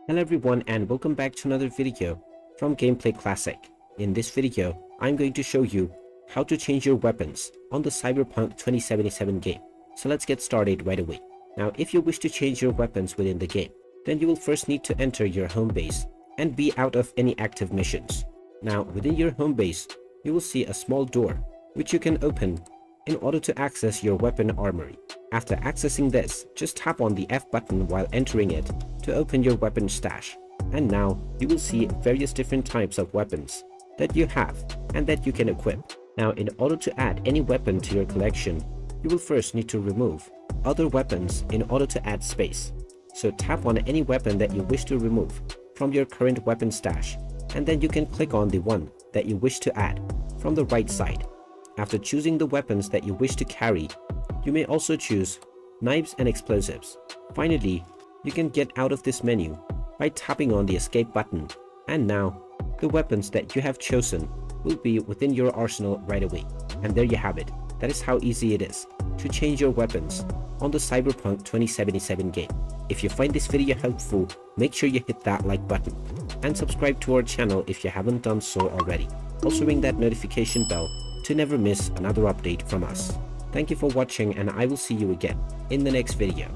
Hello everyone and welcome back to another video from Gameplay Classic. In this video, I'm going to show you how to change your weapons on the Cyberpunk 2077 game. So let's get started right away. Now if you wish to change your weapons within the game, then you will first need to enter your home base and be out of any active missions. Now within your home base, you will see a small door which you can open in order to access your weapon armory. After accessing this, just tap on the F button while entering it to open your weapon stash. And now you will see various different types of weapons that you have and that you can equip. Now in order to add any weapon to your collection, you will first need to remove other weapons in order to add space. So tap on any weapon that you wish to remove from your current weapon stash, and then you can click on the one that you wish to add from the right side. After choosing the weapons that you wish to carry, you may also choose knives and explosives. Finally, you can get out of this menu by tapping on the escape button, and now the weapons that you have chosen will be within your arsenal right away. And there you have it. That is how easy it is to change your weapons on the Cyberpunk 2077 game. If you find this video helpful, make sure you hit that like button and subscribe to our channel if you haven't done so already. Also ring that notification bell to never miss another update from us. Thank you for watching, and I will see you again in the next video.